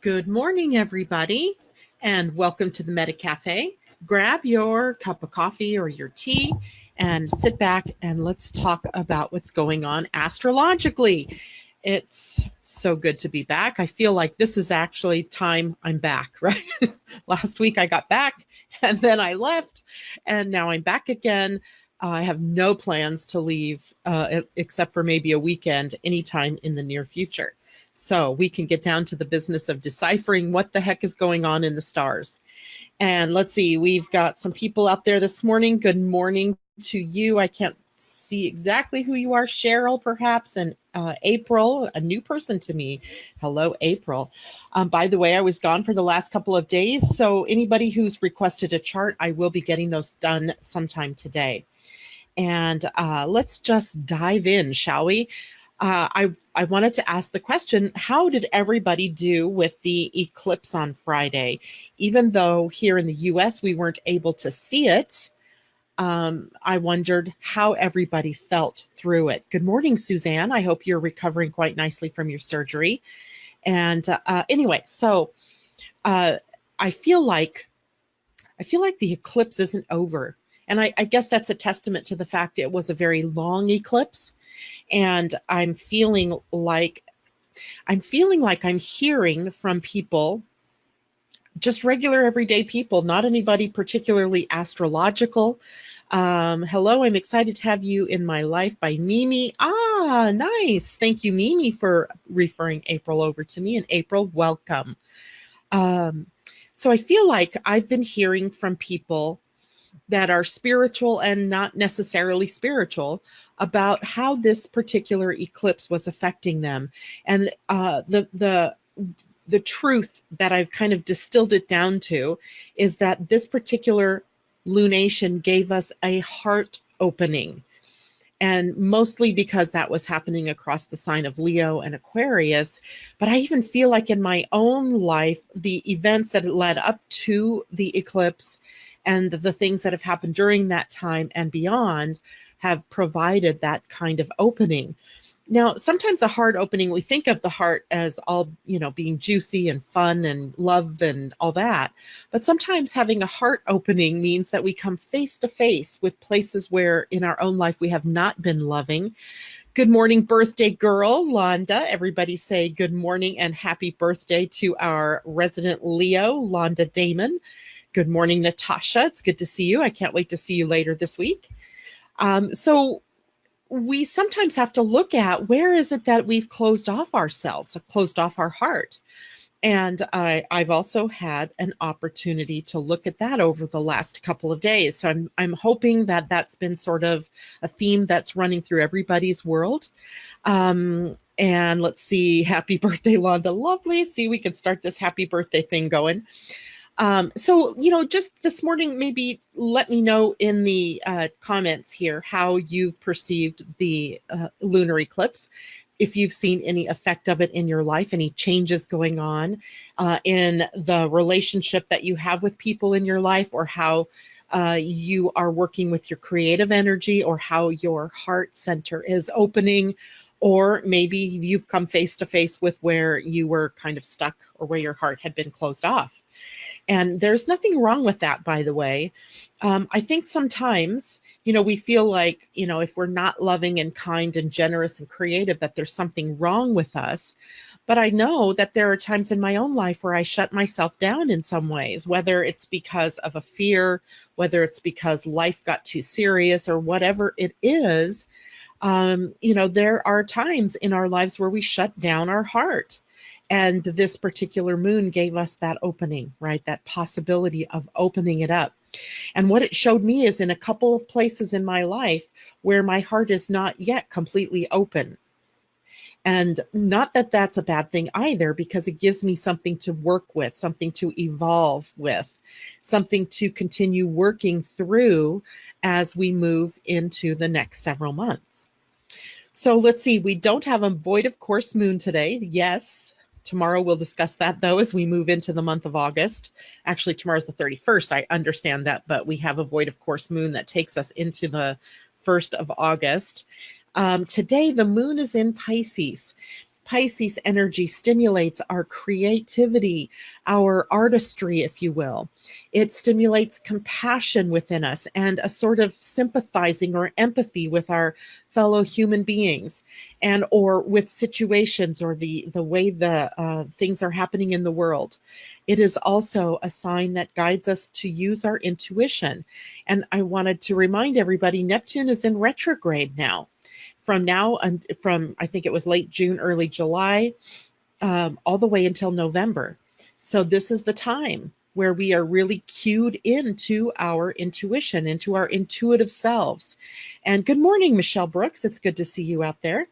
Good morning, everybody, and welcome to the Meta Cafe. Grab your cup of coffee or your tea and sit back and let's talk about what's going on astrologically. It's so good to be back. I feel like this is actually time I'm back, right? Last week I got back and then I left, and now I'm back again. I have no plans to leave except for maybe a weekend anytime in the near future. So we can get down to the business of deciphering what the heck is going on in the stars. And let's see, we've got some people out there this morning. Good morning to you. I can't see exactly who you are. Cheryl, perhaps, and April, a new person to me. Hello, April. By the way, I was gone for the last couple of days. So anybody who's requested a chart, I will be getting those done sometime today. And let's just dive in, shall we? I wanted to ask the question, how did everybody do with the eclipse on Friday? Even though here in the US we weren't able to see it, I wondered how everybody felt through it. Good morning, Suzanne. I hope you're recovering quite nicely from your surgery. And anyway, so I feel like the eclipse isn't over. And I guess that's a testament to the fact it was a very long eclipse. And I'm feeling like I'm hearing from people, just regular everyday people, not anybody particularly astrological. Hello, I'm excited to have you in my life by Mimi. Ah, nice. Thank you, Mimi, for referring April over to me. And April, welcome. So I feel like I've been hearing from people that are spiritual and not necessarily spiritual about how this particular eclipse was affecting them. And the truth that I've kind of distilled it down to is that this particular lunation gave us a heart opening. And mostly because that was happening across the sign of Leo and Aquarius. But I even feel like in my own life, the events that led up to the eclipse and the things that have happened during that time and beyond have provided that kind of opening. Now, sometimes a heart opening, we think of the heart as all, being juicy and fun and love and all that. But sometimes having a heart opening means that we come face to face with places where in our own life we have not been loving. Good morning, birthday girl, Londa. Everybody say good morning and happy birthday to our resident Leo, Londa Damon. Good morning, Natasha. It's good to see you. I can't wait to see you later this week. So we sometimes have to look at where is it that we've closed off ourselves, closed off our heart. And I've also had an opportunity to look at that over the last couple of days. So I'm hoping that that's been sort of a theme that's running through everybody's world. And let's see, happy birthday, Londa. Lovely. See, we can start this happy birthday thing going. So, just this morning, maybe let me know in the comments here how you've perceived the lunar eclipse, if you've seen any effect of it in your life, any changes going on in the relationship that you have with people in your life, or how you are working with your creative energy, or how your heart center is opening. Or maybe you've come face to face with where you were kind of stuck or where your heart had been closed off. And there's nothing wrong with that, by the way. I think sometimes, we feel like, if we're not loving and kind and generous and creative, that there's something wrong with us. But I know that there are times in my own life where I shut myself down in some ways, whether it's because of a fear, whether it's because life got too serious, or whatever it is. There are times in our lives where we shut down our heart. And this particular moon gave us that opening, right? That possibility of opening it up. And what it showed me is in a couple of places in my life where my heart is not yet completely open. And not that that's a bad thing either, because it gives me something to work with, something to evolve with, something to continue working through as we move into the next several months. So let's see, we don't have a void of course moon today. Yes. Tomorrow we'll discuss that, though, as we move into the month of August. Actually, tomorrow's the 31st. I understand that, but we have a void of course moon that takes us into the 1st of August. Today, the moon is in Pisces. Pisces energy stimulates our creativity, our artistry, if you will. It stimulates compassion within us and a sort of sympathizing or empathy with our fellow human beings, and or with situations or the way the things are happening in the world. It is also a sign that guides us to use our intuition. And I wanted to remind everybody, Neptune is in retrograde now. From I think it was late June, early July, all the way until November. So this is the time where we are really cued into our intuition, into our intuitive selves. And good morning, Michelle Brooks. It's good to see you out there.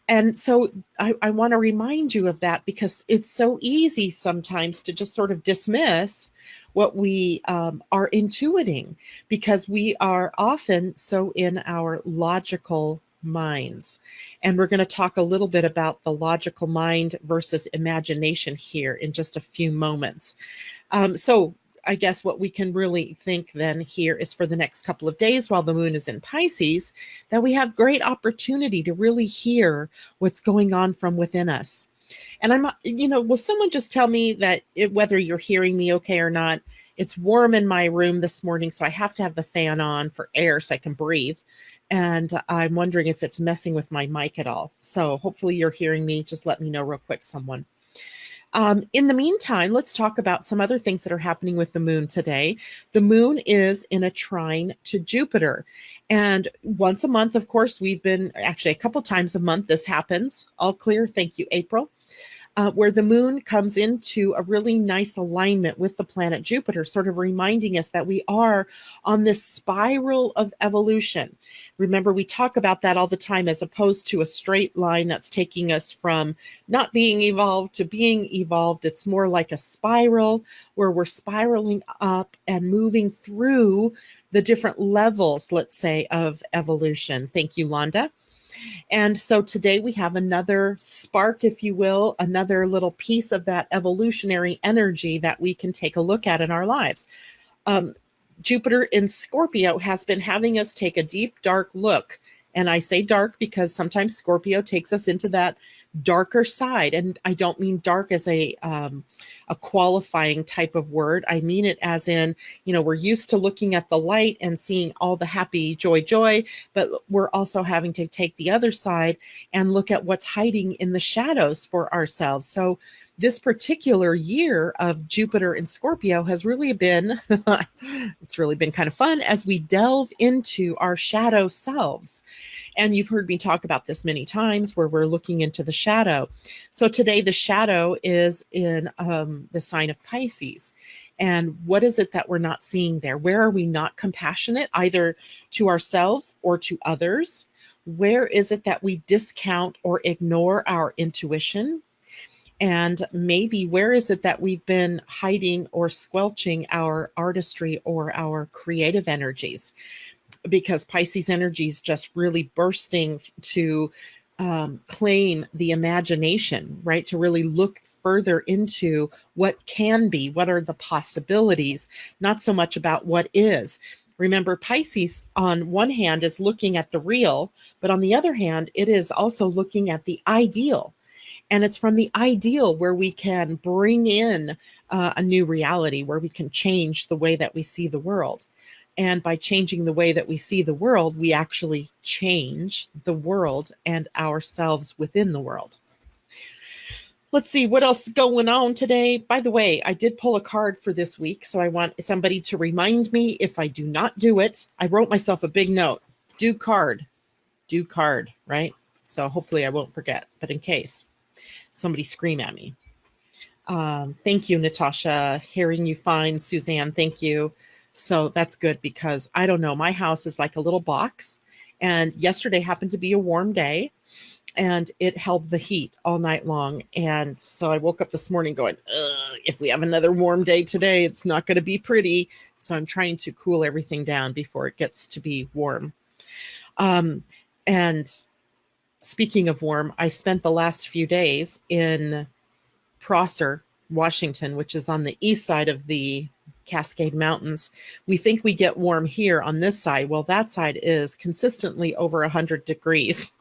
And so I want to remind you of that, because it's so easy sometimes to just sort of dismiss what we are intuiting, because we are often so in our logical minds. And we're going to talk a little bit about the logical mind versus imagination here in just a few moments. So I guess what we can really think then here is, for the next couple of days while the moon is in Pisces, that we have great opportunity to really hear what's going on from within us. And will someone just tell me that whether you're hearing me okay or not? It's warm in my room this morning, so I have to have the fan on for air so I can breathe. And I'm wondering if it's messing with my mic at all. So hopefully you're hearing me. Just let me know real quick, someone. In the meantime, let's talk about some other things that are happening with the moon today. The moon is in a trine to Jupiter. And once a month, of course, we've been actually a couple times a month. This happens. All clear. Thank you, April. Where the moon comes into a really nice alignment with the planet Jupiter, sort of reminding us that we are on this spiral of evolution. Remember, we talk about that all the time, as opposed to a straight line that's taking us from not being evolved to being evolved. It's more like a spiral where we're spiraling up and moving through the different levels, let's say, of evolution. Thank you, Londa. And so today we have another spark, if you will, another little piece of that evolutionary energy that we can take a look at in our lives. Jupiter in Scorpio has been having us take a deep, dark look. And I say dark because sometimes Scorpio takes us into that darker side. And I don't mean dark as a qualifying type of word. I mean it as in, we're used to looking at the light and seeing all the happy joy, but we're also having to take the other side and look at what's hiding in the shadows for ourselves. So this particular year of Jupiter in Scorpio has really been, it's really been kind of fun as we delve into our shadow selves. And you've heard me talk about this many times, where we're looking into the shadow. So today the shadow is in the sign of Pisces. And what is it that we're not seeing there? Where are we not compassionate, either to ourselves or to others? Where is it that we discount or ignore our intuition? And maybe where is it that we've been hiding or squelching our artistry or our creative energies? Because Pisces energy is just really bursting to claim the imagination, right? To really look further into what can be, what are the possibilities, not so much about what is. Remember, Pisces on one hand is looking at the real, but on the other hand, it is also looking at the ideal. And it's from the ideal where we can bring in a new reality, where we can change the way that we see the world. And by changing the way that we see the world, we actually change the world and ourselves within the world. Let's see what else is going on today. By the way, I did pull a card for this week, so I want somebody to remind me if I do not do it. I wrote myself a big note: do card, right? So hopefully I won't forget, but in case somebody scream at me. Thank you, Natasha. Hearing you fine. Suzanne, thank you. So that's good, because I don't know, my house is like a little box, and yesterday happened to be a warm day and it held the heat all night long. And so I woke up this morning going, if we have another warm day today, it's not going to be pretty. So I'm trying to cool everything down before it gets to be warm. And speaking of warm, I spent the last few days in Prosser, Washington, which is on the east side of the Cascade Mountains. We think we get warm here on this side. Well, that side is consistently over 100 degrees.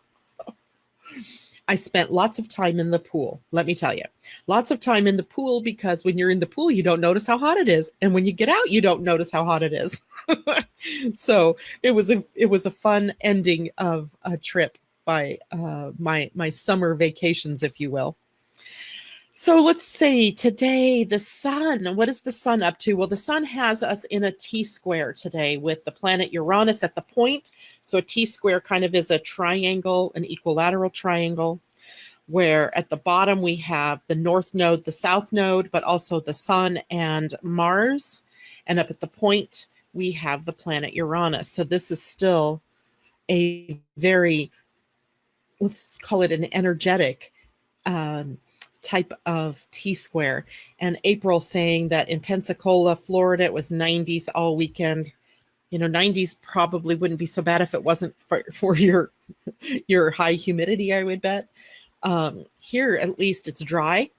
I spent lots of time in the pool. Let me tell you, lots of time in the pool, because when you're in the pool, you don't notice how hot it is. And when you get out, you don't notice how hot it is. So it was a fun ending of a trip by my summer vacations, if you will. So let's say today, the sun, what is the sun up to? Well, the sun has us in a T-square today with the planet Uranus at the point. So a T-square kind of is a triangle, an equilateral triangle, where at the bottom we have the north node, the south node, but also the sun and Mars. And up at the point, we have the planet Uranus. So this is still a very, let's call it an energetic type of T-square. And April saying that in Pensacola, Florida, it was 90s all weekend. 90s probably wouldn't be so bad if it wasn't for your high humidity, I would bet. Here, at least it's dry,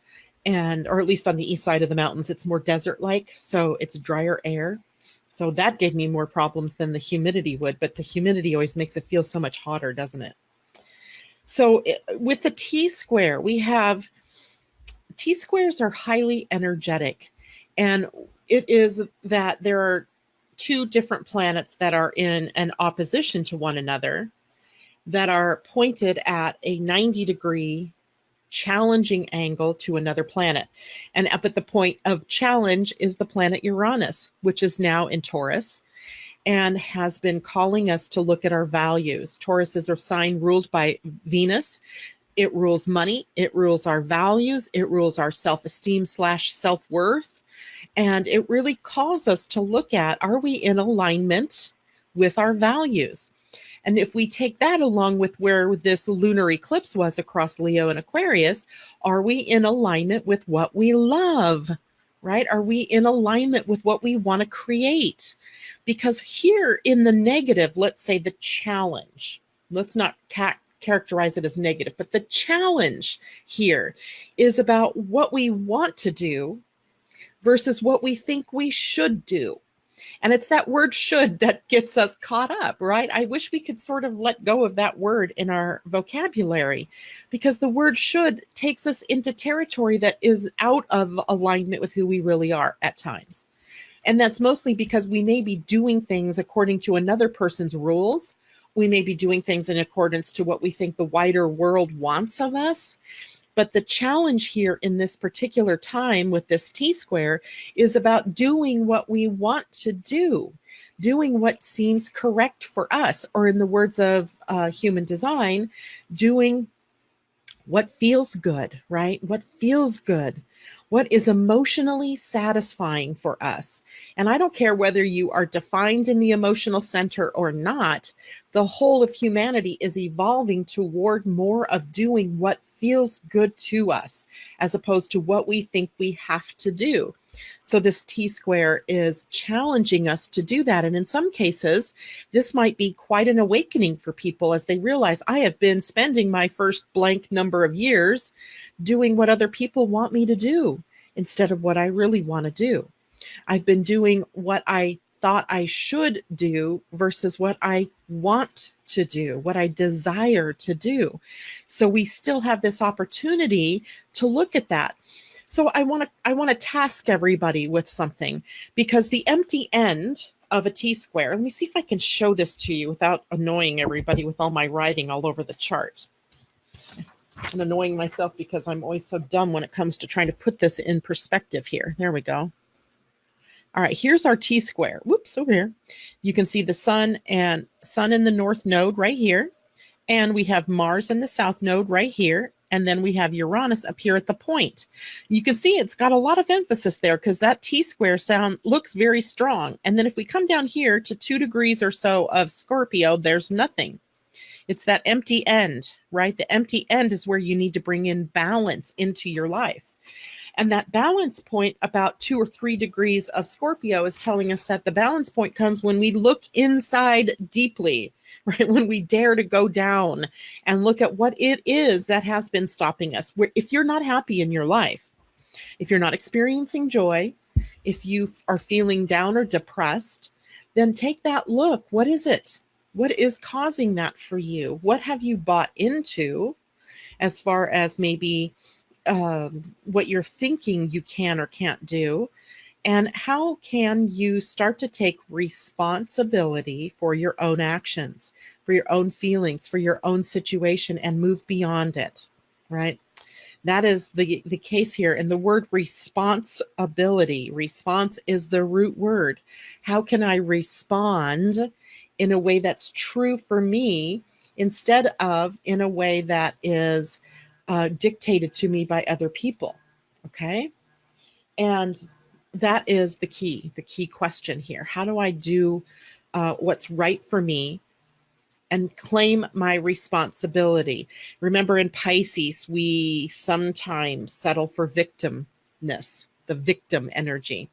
or at least on the east side of the mountains, it's more desert-like, so it's drier air. So that gave me more problems than the humidity would, but the humidity always makes it feel so much hotter, doesn't it? So with the T-square, we have T-squares are highly energetic, and it is that there are two different planets that are in an opposition to one another that are pointed at a 90-degree challenging angle to another planet. And up at the point of challenge is the planet Uranus, which is now in Taurus and has been calling us to look at our values. Taurus is a sign ruled by Venus. It rules money. It rules our values. It rules our self-esteem / self-worth. And it really calls us to look at, are we in alignment with our values? And if we take that along with where this lunar eclipse was across Leo and Aquarius, are we in alignment with what we love, right? Are we in alignment with what we want to create? Because here in the negative, let's say the challenge, let's not characterize it as negative, but the challenge here is about what we want to do versus what we think we should do. And it's that word should that gets us caught up, right? I wish we could sort of let go of that word in our vocabulary, because the word should takes us into territory that is out of alignment with who we really are at times. And that's mostly because we may be doing things according to another person's rules. We may be doing things in accordance to what we think the wider world wants of us. But the challenge here in this particular time with this T-square is about doing what we want to do, doing what seems correct for us, or in the words of human design, doing what feels good, right? What feels good, what is emotionally satisfying for us. And I don't care whether you are defined in the emotional center or not, the whole of humanity is evolving toward more of doing what feels good to us, as opposed to what we think we have to do. So this T-square is challenging us to do that. And in some cases, this might be quite an awakening for people as they realize, I have been spending my first blank number of years doing what other people want me to do instead of what I really want to do. I've been doing what I thought I should do versus what I want to do, what I desire to do. So we still have this opportunity to look at that. So I want to task everybody with something, because the empty end of a T-square, let me see if I can show this to you without annoying everybody with all my writing all over the chart. I'm annoying myself because I'm always so dumb when it comes to trying to put this in perspective here. There we go. All right, here's our T-square. Whoops, over here. You can see the sun in the north node right here. And we have Mars in the south node right here. And then we have Uranus up here at the point. You can see it's got a lot of emphasis there because that T-square sound looks very strong. And then if we come down here to 2 degrees or so of Scorpio, there's nothing. It's that empty end, right? The empty end is where you need to bring in balance into your life. And that balance point, about 2 or 3 degrees of Scorpio, is telling us that the balance point comes when we look inside deeply, right? When we dare to go down and look at what it is that has been stopping us. If you're not happy in your life, if you're not experiencing joy, if you are feeling down or depressed, then take that look. What is it? What is causing that for you? What have you bought into? as far as maybe what you're thinking you can or can't do. And how can you start to take responsibility for your own actions, for your own feelings, for your own situation, and move beyond it, right? That is the case here. And the word responsibility, response is the root word. How can I respond in a way that's true for me instead of in a way that is dictated to me by other people? Okay. And that is the key question here. How do I do what's right for me and claim my responsibility? Remember, in Pisces, we sometimes settle for victimness, the victim energy.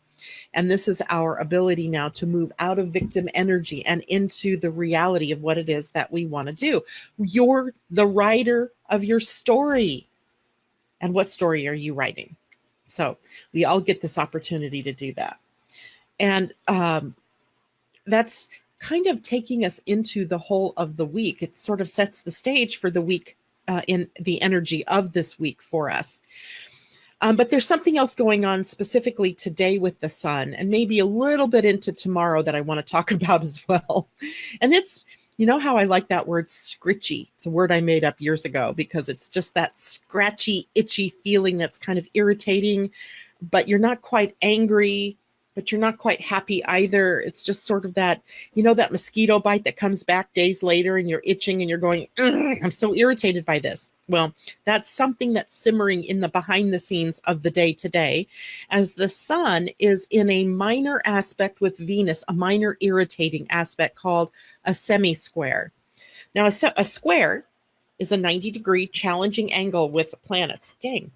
And this is our ability now to move out of victim energy and into the reality of what it is that we want to do. You're the writer of your story. And what story are you writing? So we all get this opportunity to do that. And that's kind of taking us into the whole of the week. It sort of sets the stage for the week in the energy of this week for us. But there's something else going on specifically today with the sun, and maybe a little bit into tomorrow that I want to talk about as well. And it's, you know how I like that word scritchy? It's a word I made up years ago because it's just that scratchy, itchy feeling that's kind of irritating, but you're not quite angry, but you're not quite happy either. It's just sort of that, you know, that mosquito bite that comes back days later and you're itching and you're going, I'm so irritated by this. Well, that's something that's simmering in the behind the scenes of the day today, as the sun is in a minor aspect with Venus, a minor irritating aspect called a semi-square. Now, a square is a 90-degree challenging angle with planets. Dang.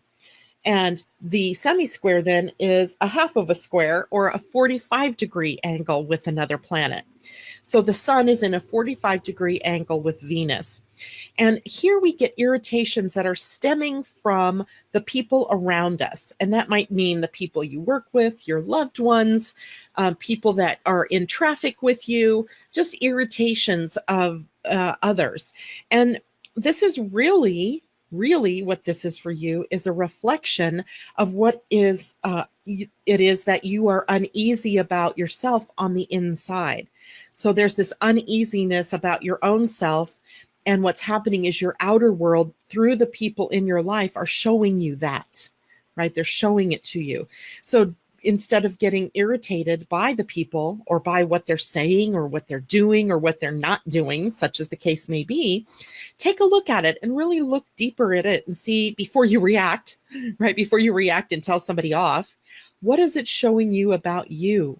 And the semi-square then is a half of a square or a 45-degree angle with another planet. So the sun is in a 45-degree angle with Venus. And here we get irritations that are stemming from the people around us. And that might mean the people you work with, your loved ones, people that are in traffic with you, just irritations of others. And this is really what this is for you is a reflection of what is it is that you are uneasy about yourself on the inside. So there's this uneasiness about your own self, and what's happening is your outer world through the people in your life are showing you that, right? They're showing it to you. So instead of getting irritated by the people or by what they're saying or what they're doing or what they're not doing, such as the case may be, take a look at it and really look deeper at it and see before you react, right? Before you react and tell somebody off, what is it showing you about you,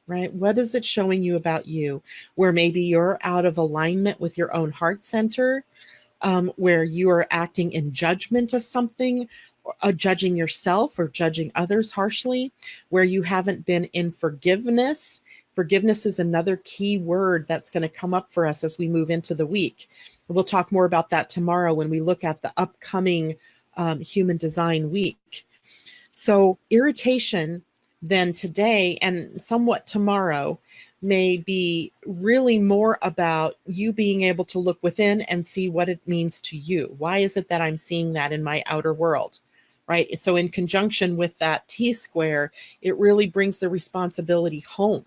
right? What is it showing you about you where maybe you're out of alignment with your own heart center, where you are acting in judgment of something, judging yourself or judging others harshly, where you haven't been in forgiveness. Forgiveness is another key word that's going to come up for us as we move into the week. We'll talk more about that tomorrow when we look at the upcoming Human Design Week. So irritation then today and somewhat tomorrow may be really more about you being able to look within and see what it means to you. Why is it that I'm seeing that in my outer world? Right. So in conjunction with that T-square, it really brings the responsibility home,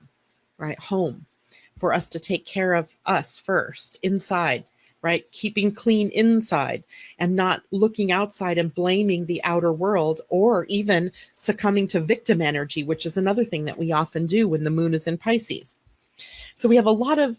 right? Home for us to take care of us first inside, right? Keeping clean inside and not looking outside and blaming the outer world or even succumbing to victim energy, which is another thing that we often do when the moon is in Pisces. So we have a lot of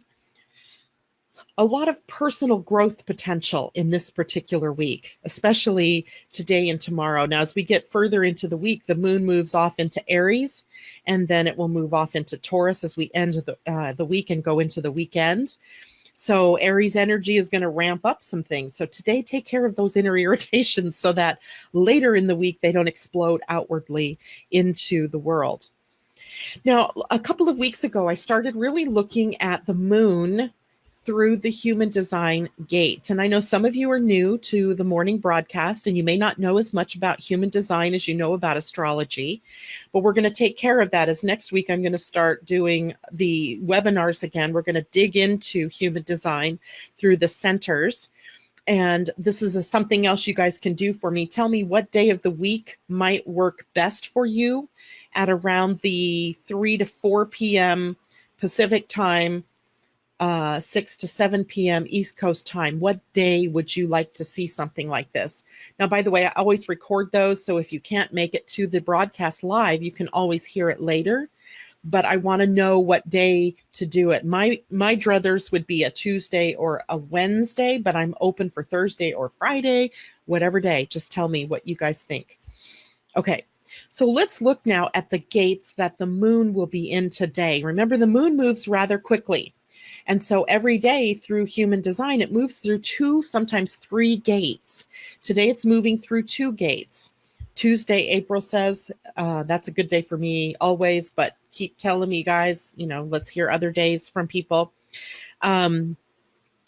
personal growth potential in this particular week, especially today and tomorrow. Now, as we get further into the week, the moon moves off into Aries, and then it will move off into Taurus as we end the week and go into the weekend. So Aries energy is going to ramp up some things. So today, take care of those inner irritations so that later in the week, they don't explode outwardly into the world. Now, a couple of weeks ago, I started really looking at the moon through the Human Design gates. And I know some of you are new to the morning broadcast and you may not know as much about human design as you know about astrology, but we're going to take care of that as next week I'm going to start doing the webinars again. We're going to dig into human design through the centers. And this is something else you guys can do for me. Tell me what day of the week might work best for you at around the 3 to 4 p.m. Pacific time, 6 to 7 p.m. East Coast time. What day would you like to see something like this? Now, by the way, I always record those, so if you can't make it to the broadcast live, you can always hear it later. But I want to know what day to do it. My druthers would be a Tuesday or a Wednesday, but I'm open for Thursday or Friday, whatever day. Just tell me what you guys think. Okay, so let's look now at the gates that the moon will be in today. Remember, the moon moves rather quickly. And so every day through human design, it moves through 2, sometimes 3 gates. Today it's moving through 2 gates. Tuesday, April says, that's a good day for me always, but keep telling me, guys, let's hear other days from people. And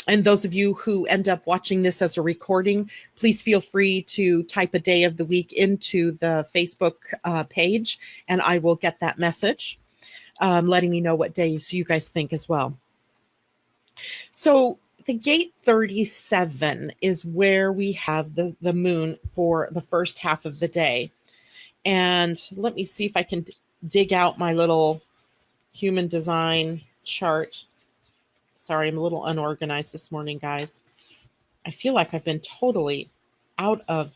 those of you who end up watching this as a recording, please feel free to type a day of the week into the Facebook page, and I will get that message, letting me know what days you guys think as well. So the gate 37 is where we have the moon for the first half of the day. And let me see if I can dig out my little human design chart. Sorry, I'm a little unorganized this morning, guys. I feel like I've been totally out of,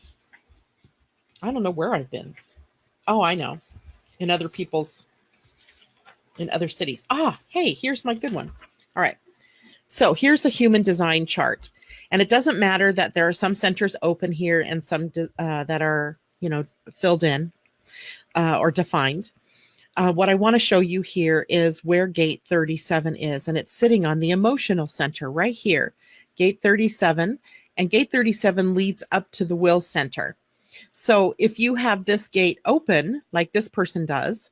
I don't know where I've been. Oh, I know. In other cities. Hey, here's my good one. All right. So here's a human design chart. And it doesn't matter that there are some centers open here and some that are, filled in or defined. What I want to show you here is where gate 37 is. And it's sitting on the emotional center right here, gate 37. And gate 37 leads up to the will center. So if you have this gate open, like this person does,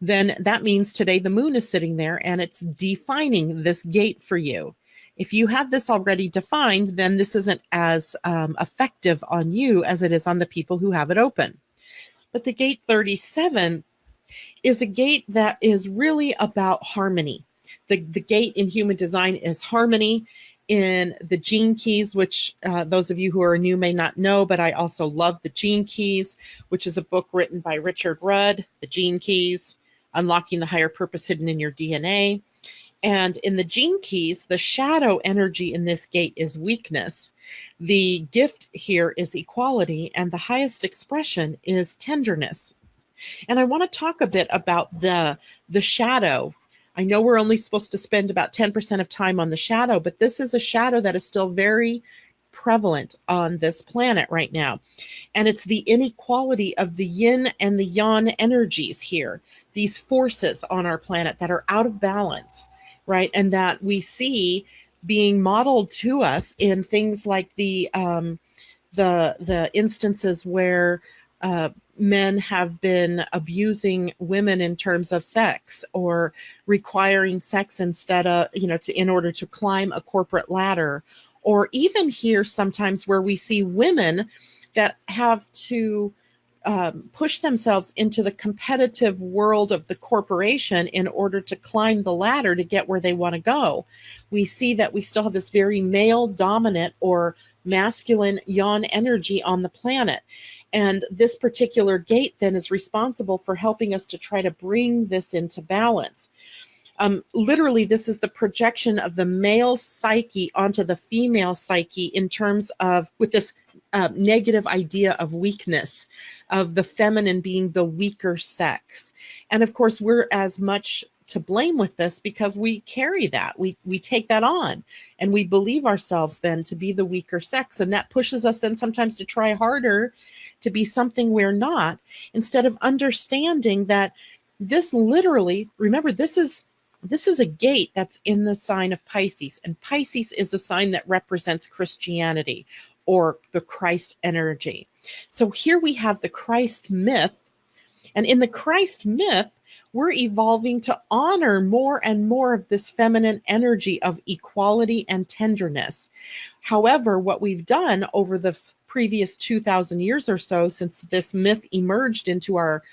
then that means today the moon is sitting there and it's defining this gate for you. If you have this already defined, then this isn't as effective on you as it is on the people who have it open. But the gate 37 is a gate that is really about harmony. The gate in human design is harmony. In the Gene Keys, which those of you who are new may not know, but I also love the Gene Keys, which is a book written by Richard Rudd, The Gene Keys, Unlocking the Higher Purpose Hidden in Your DNA. And in the Gene Keys, the shadow energy in this gate is weakness. The gift here is equality, and the highest expression is tenderness. And I want to talk a bit about the shadow. I know we're only supposed to spend about 10% of time on the shadow, but this is a shadow that is still very prevalent on this planet right now. And it's the inequality of the yin and the yang energies here, these forces on our planet that are out of balance, right? And that we see being modeled to us in things like the instances where men have been abusing women in terms of sex, or requiring sex instead of, in order to climb a corporate ladder, or even here sometimes where we see women that have to push themselves into the competitive world of the corporation in order to climb the ladder to get where they want to go. We see that we still have this very male dominant or masculine yang energy on the planet. And this particular gate then is responsible for helping us to try to bring this into balance. Literally, this is the projection of the male psyche onto the female psyche in terms of, with this negative idea of weakness, of the feminine being the weaker sex. And of course, we're as much to blame with this because we carry that. We take that on, and we believe ourselves then to be the weaker sex. And that pushes us then sometimes to try harder to be something we're not, instead of understanding that this literally, remember, this is a gate that's in the sign of Pisces, and Pisces is a sign that represents Christianity or the Christ energy. So here we have the Christ myth, and in the Christ myth, we're evolving to honor more and more of this feminine energy of equality and tenderness. However, what we've done over the previous 2,000 years or so, since this myth emerged into our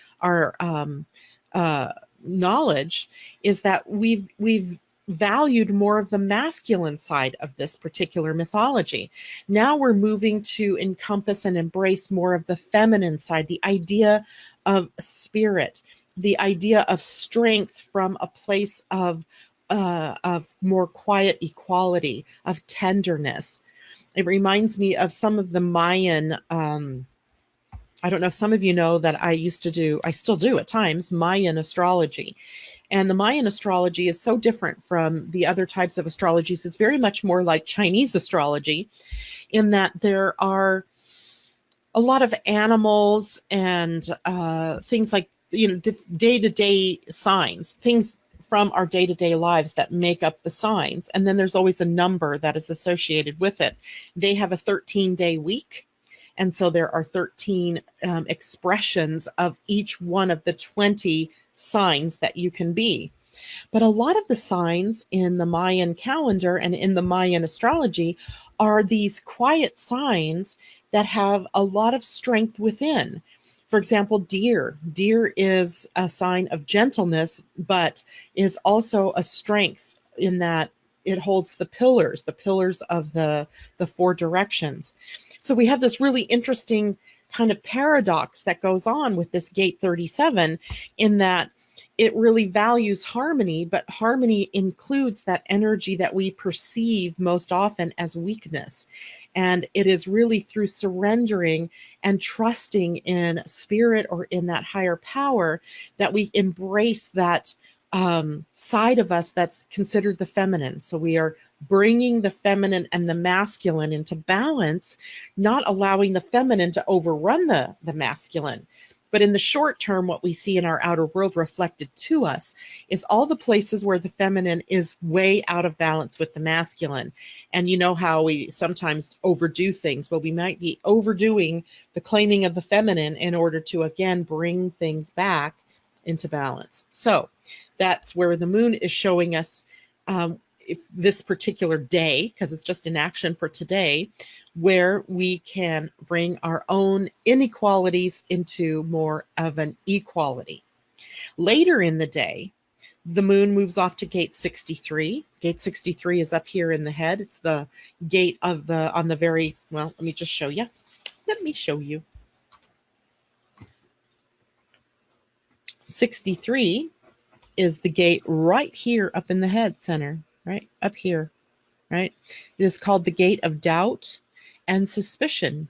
knowledge, is that we've valued more of the masculine side of this particular mythology. Now we're moving to encompass and embrace more of the feminine side, the idea of spirit, the idea of strength from a place of more quiet equality, of tenderness. It reminds me of some of the Mayan. I don't know if some of you know that I still do at times, Mayan astrology. And the Mayan astrology is so different from the other types of astrologies. It's very much more like Chinese astrology in that there are a lot of animals and things like, day-to-day signs, things from our day-to-day lives that make up the signs. And then there's always a number that is associated with it. They have a 13-day week. And so there are 13 expressions of each one of the 20 signs that you can be. But a lot of the signs in the Mayan calendar and in the Mayan astrology are these quiet signs that have a lot of strength within. For example, deer. Deer is a sign of gentleness, but is also a strength in that it holds the pillars of the four directions. So we have this really interesting kind of paradox that goes on with this gate 37 in that it really values harmony, but harmony includes that energy that we perceive most often as weakness. And it is really through surrendering and trusting in spirit or in that higher power that we embrace that side of us that's considered the feminine. So we are bringing the feminine and the masculine into balance, not allowing the feminine to overrun the masculine. But in the short term, what we see in our outer world reflected to us is all the places where the feminine is way out of balance with the masculine. And you know how we sometimes overdo things. Well, we might be overdoing the claiming of the feminine in order to, again, bring things back into balance. So that's where the moon is showing us if this particular day, because it's just in action for today, where we can bring our own inequalities into more of an equality. Later in the day, the moon moves off to gate 63. Gate 63 is up here in the head. It's the gate of on the very, well, let me just show you. Let me show you. 63 is the gate right here up in the head center, right up here, right? It is called the gate of doubt and suspicion.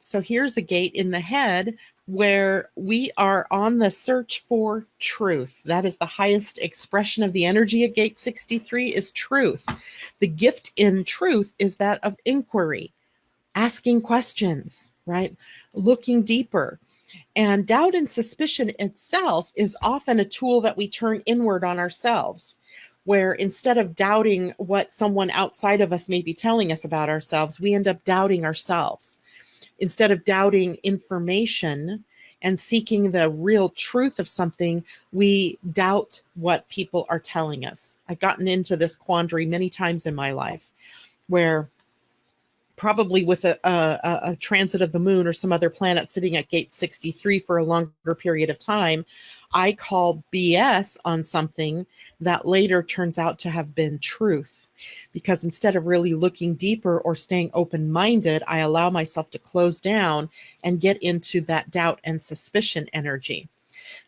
So here's the gate in the head where we are on the search for truth. That is the highest expression of the energy at gate 63 is truth. The gift in truth is that of inquiry, asking questions, right? Looking deeper. And doubt and suspicion itself is often a tool that we turn inward on ourselves, where instead of doubting what someone outside of us may be telling us about ourselves, we end up doubting ourselves. Instead of doubting information and seeking the real truth of something, we doubt what people are telling us. I've gotten into this quandary many times in my life, where probably with a transit of the moon or some other planet sitting at gate 63 for a longer period of time, I call BS on something that later turns out to have been truth. Because instead of really looking deeper or staying open-minded, I allow myself to close down and get into that doubt and suspicion energy.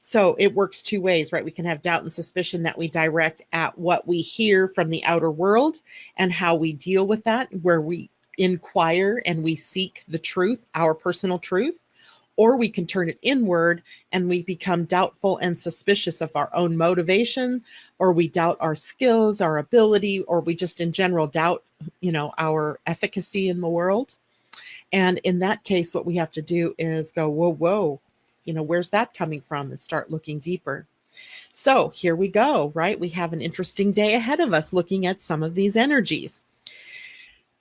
So it works two ways, right? We can have doubt and suspicion that we direct at what we hear from the outer world and how we deal with that, where we inquire and we seek the truth, our personal truth, or we can turn it inward and we become doubtful and suspicious of our own motivation, or we doubt our skills, our ability, or we just in general doubt, our efficacy in the world. And in that case, what we have to do is go, whoa, where's that coming from? And start looking deeper. So here we go, right? We have an interesting day ahead of us looking at some of these energies.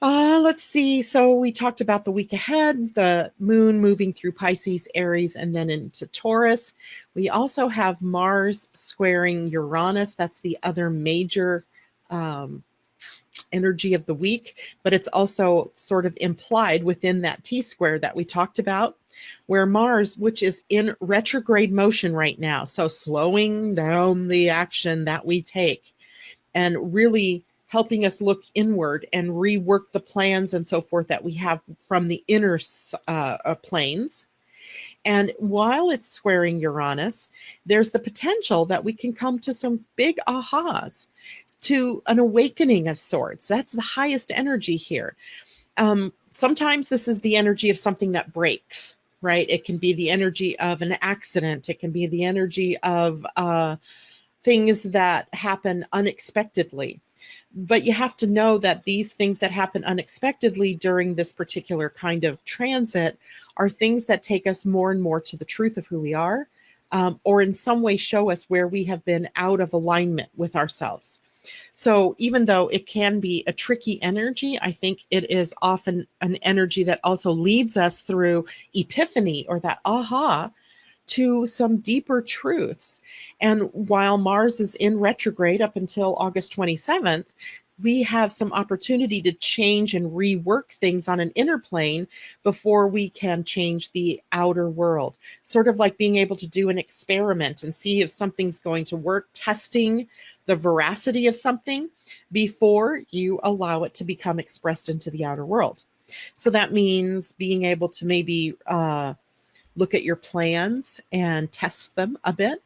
Let's see. So we talked about the week ahead, the moon moving through Pisces, Aries, and then into Taurus. We also have Mars squaring Uranus. That's the other major energy of the week, but it's also sort of implied within that T-square that we talked about, where Mars, which is in retrograde motion right now, so slowing down the action that we take, and really helping us look inward and rework the plans and so forth that we have from the inner planes. And while it's squaring Uranus, there's the potential that we can come to some big ahas, to an awakening of sorts. That's the highest energy here. Sometimes this is the energy of something that breaks, right? It can be the energy of an accident. It can be the energy of things that happen unexpectedly. But you have to know that these things that happen unexpectedly during this particular kind of transit are things that take us more and more to the truth of who we are, or in some way show us where we have been out of alignment with ourselves. So even though it can be a tricky energy, I think it is often an energy that also leads us through epiphany, or that aha, to some deeper truths. And while Mars is in retrograde up until August 27th, we have some opportunity to change and rework things on an inner plane before we can change the outer world. Sort of like being able to do an experiment and see if something's going to work, testing the veracity of something before you allow it to become expressed into the outer world. So that means being able to maybe look at your plans and test them a bit,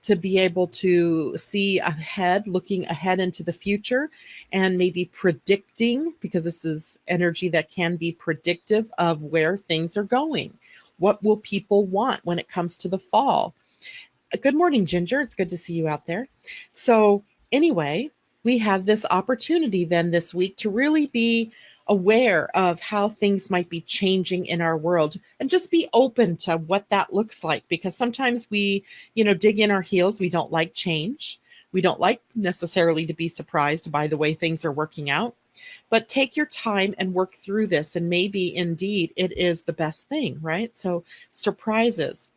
to be able to see ahead, looking ahead into the future, and maybe predicting, because this is energy that can be predictive of where things are going. What will people want when it comes to the fall? Good morning, Ginger. It's good to see you out there. So anyway, we have this opportunity then this week to really be aware of how things might be changing in our world, and just be open to what that looks like, because sometimes we, dig in our heels. We don't like change. We don't like necessarily to be surprised by the way things are working out, but take your time and work through this. And maybe indeed it is the best thing, right? So surprises.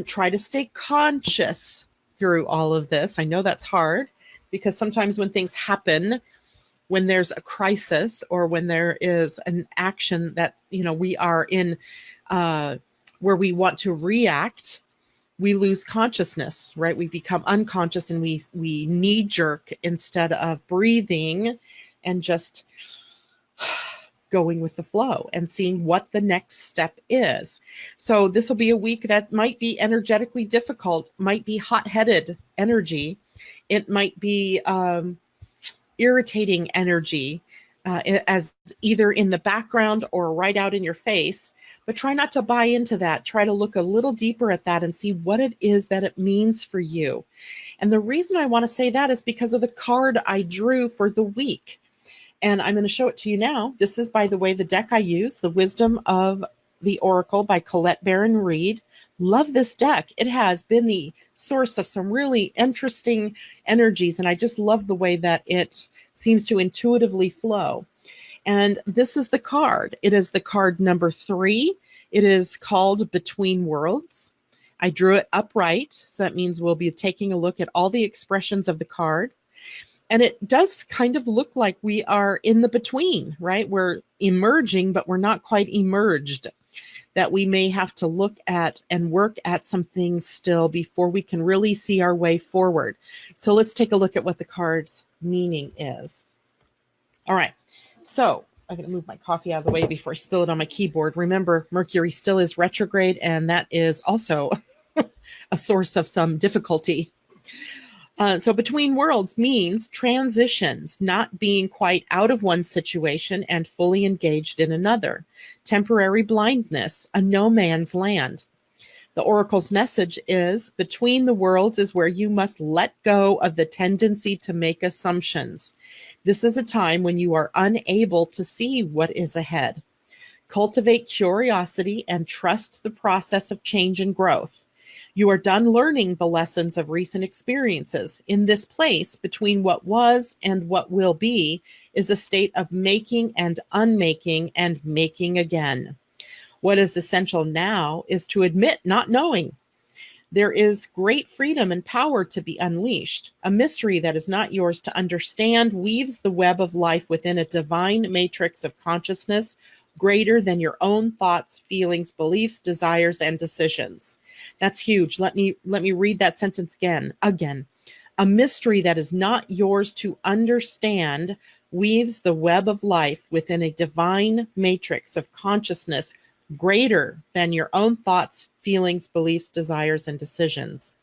Try to stay conscious through all of this. I know that's hard, because sometimes when things happen, when there's a crisis, or when there is an action that, we are in, where we want to react, we lose consciousness, right? We become unconscious, and we knee jerk instead of breathing and just going with the flow and seeing what the next step is. So this will be a week that might be energetically difficult, might be hot-headed energy. It might be irritating energy, as either in the background or right out in your face. But try not to buy into that. Try to look a little deeper at that and see what it is that it means for you. And the reason I want to say that is because of the card I drew for the week. And I'm going to show it to you now. This is, by the way, the deck I use, The Wisdom of the Oracle by Colette Baron Reed. Love this deck. It has been the source of some really interesting energies, and I just love the way that it seems to intuitively flow. And this is the card. It is the card number 3. It is called Between Worlds. I drew it upright, so that means we'll be taking a look at all the expressions of the card. And it does kind of look like we are in the between, right? We're emerging, but we're not quite emerged. That we may have to look at and work at some things still before we can really see our way forward. So let's take a look at what the card's meaning is. All right. So I'm going to move my coffee out of the way before I spill it on my keyboard. Remember, Mercury still is retrograde, and that is also a source of some difficulty. So Between Worlds means transitions, not being quite out of one situation and fully engaged in another. Temporary blindness, a no man's land. The oracle's message is, between the worlds is where you must let go of the tendency to make assumptions. This is a time when you are unable to see what is ahead. Cultivate curiosity and trust the process of change and growth. You are done learning the lessons of recent experiences. In this place, between what was and what will be, is a state of making and unmaking and making again. What is essential now is to admit not knowing. There is great freedom and power to be unleashed. A mystery that is not yours to understand weaves the web of life within a divine matrix of consciousness greater than your own thoughts, feelings, beliefs, desires, and decisions. That's huge. Let me read that sentence again. A mystery that is not yours to understand weaves the web of life within a divine matrix of consciousness greater than your own thoughts, feelings, beliefs, desires, and decisions.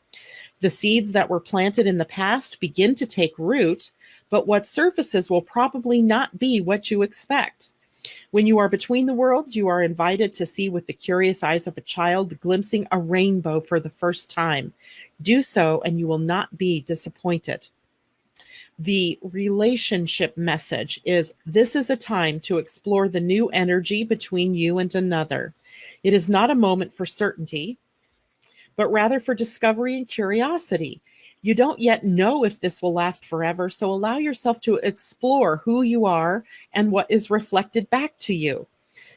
The seeds that were planted in the past begin to take root, but what surfaces will probably not be what you expect. When you are between the worlds, you are invited to see with the curious eyes of a child glimpsing a rainbow for the first time. Do so, and you will not be disappointed. The relationship message is this is a time to explore the new energy between you and another. It is not a moment for certainty, but rather for discovery and curiosity. You don't yet know if this will last forever, so allow yourself to explore who you are and what is reflected back to you.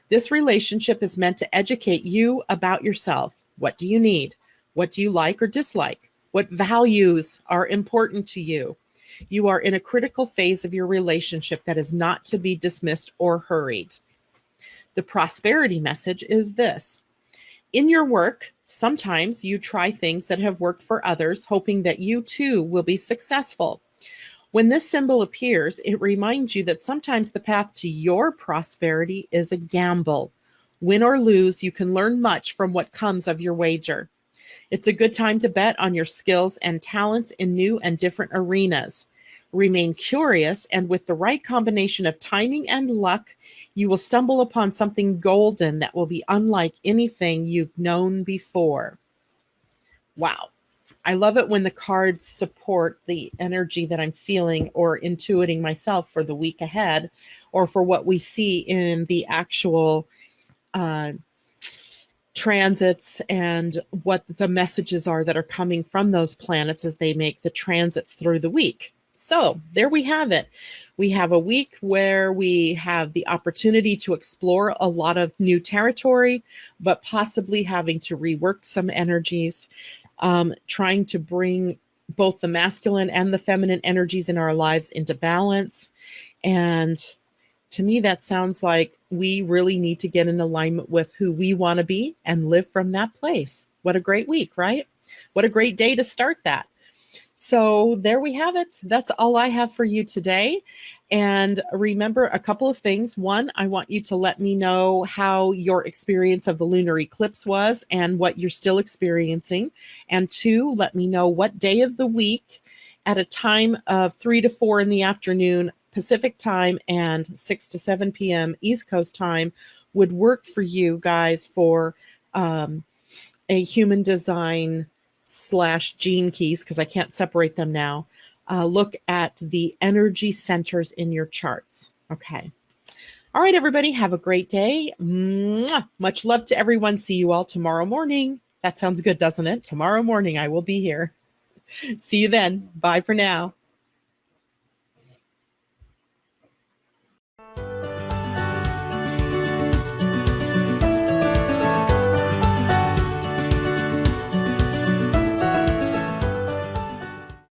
This relationship is meant to educate you about yourself. What do you need? What do you like or dislike? What values are important to you? You are in a critical phase of your relationship that is not to be dismissed or hurried. The prosperity message is this. In your work, sometimes you try things that have worked for others, hoping that you too will be successful. When this symbol appears, it reminds you that sometimes the path to your prosperity is a gamble. Win or lose, you can learn much from what comes of your wager. It's a good time to bet on your skills and talents in new and different arenas. Remain curious, and with the right combination of timing and luck, you will stumble upon something golden that will be unlike anything you've known before. Wow. I love it when the cards support the energy that I'm feeling or intuiting myself for the week ahead, or for what we see in the actual transits and what the messages are that are coming from those planets as they make the transits through the week. So there we have it. We have a week where we have the opportunity to explore a lot of new territory, but possibly having to rework some energies, trying to bring both the masculine and the feminine energies in our lives into balance. And to me, that sounds like we really need to get in alignment with who we want to be and live from that place. What a great week, right? What a great day to start that. So there we have it. That's all I have for you today. And remember a couple of things. One, I want you to let me know how your experience of the lunar eclipse was and what you're still experiencing. And two, let me know what day of the week at a time of 3 to 4 in the afternoon Pacific time and 6 to 7 p.m. East Coast time would work for you guys for a human design / gene keys, because I can't separate them now. Look at the energy centers in your charts. Okay. All right, everybody, have a great day. Mwah! Much love to everyone. See you all tomorrow morning. That sounds good, doesn't it? Tomorrow morning, I will be here. See you then. Bye for now.